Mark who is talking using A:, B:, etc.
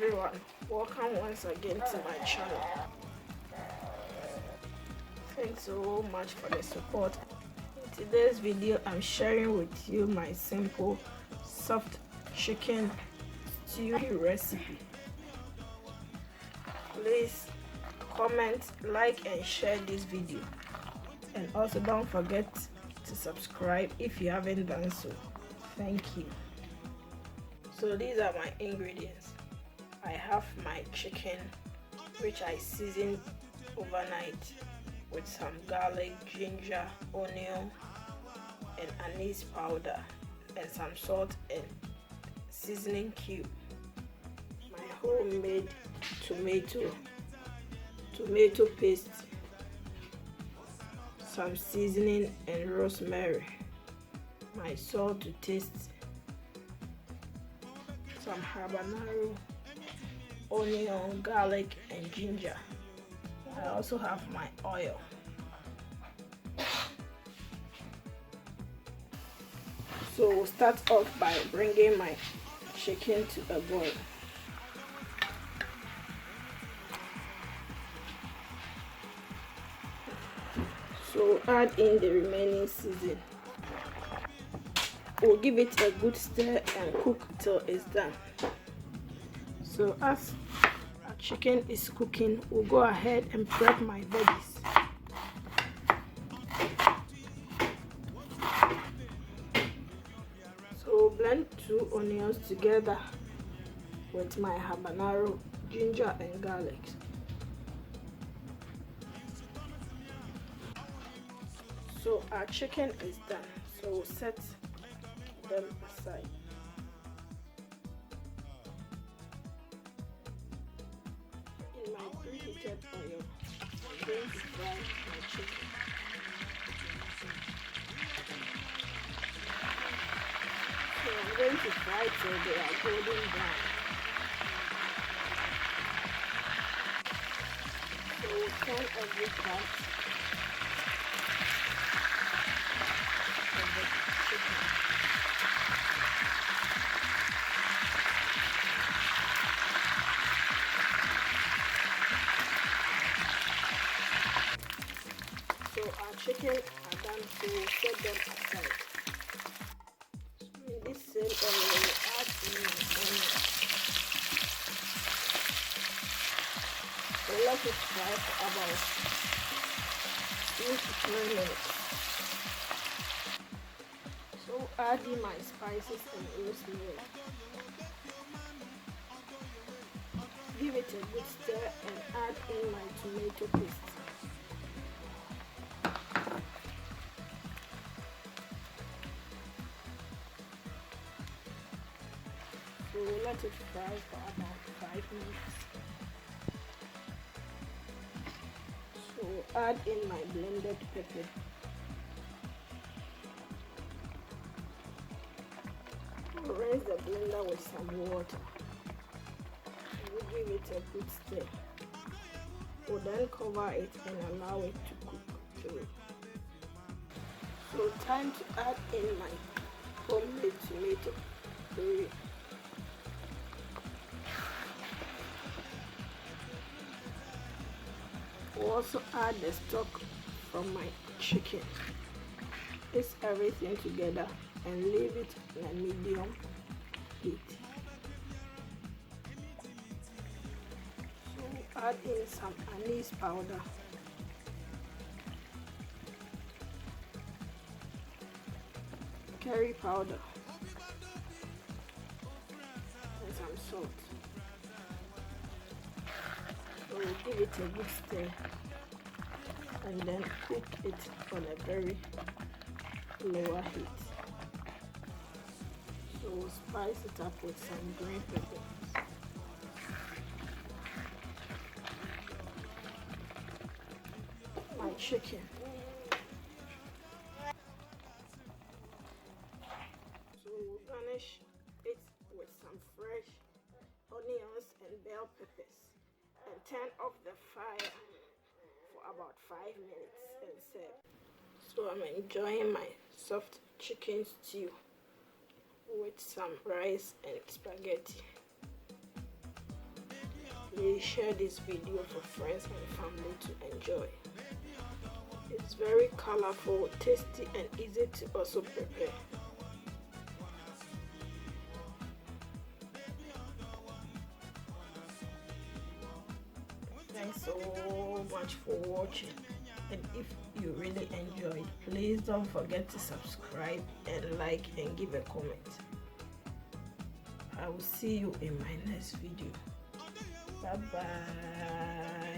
A: everyone, welcome once again to my channel. Thanks so much for the support. In today's video, I'm sharing with you my simple soft chicken stew recipe. Please comment, like and share this video, and also don't forget to subscribe if you haven't done so. Thank you. So these are my ingredients. I have my chicken, which I seasoned overnight with some garlic, ginger, onion and anise powder, and some salt and seasoning cube. My homemade tomato paste, some seasoning and rosemary, my salt to taste, some habanero, onion, garlic and ginger. I also have my oil. So we'll start off by bringing my chicken to a boil. So add in the remaining seasoning. We'll give it a good stir and cook till it's done. So as our chicken is cooking, we'll go ahead and prep my veggies. So blend 2 onions together with my habanero, ginger and garlic. So our chicken is done, so we'll set them aside. In my preheated oil, I'm going to fry my chicken. So I'm going to fry till they are golden brown. So we'll turn every part of the chicken. So our chicken are done, so we'll set them aside. So in this same oil, we'll add in my onion. So let it fry for about 2 to 3 minutes. So add in my spices and rosemary. Give it a good stir and add in my tomato paste. So we'll let it fry for about 5 minutes. So we'll add in my blended pepper. We'll rinse the blender with some water. We'll give it a good stir. We'll then cover it and allow it to cook through. So time to add in my homemade tomato puree. We'll also add the stock from my chicken. Mix everything together and leave it in a medium heat. So add in some anise powder, curry powder and some salt. So we'll give it a good stir and then cook it on a very lower heat. So we'll spice it up with some green peppers. My chicken. So we'll garnish it with some fresh onions and bell peppers and turn off the fire for about 5 minutes and serve. So I'm enjoying my soft chicken stew with some rice and spaghetti. please share this video for friends and family to enjoy. It's very colorful, tasty, and easy to also prepare. Thanks so much for watching, and if you really enjoyed, please don't forget to subscribe and like and give a comment. I will see you in my next video. Bye bye.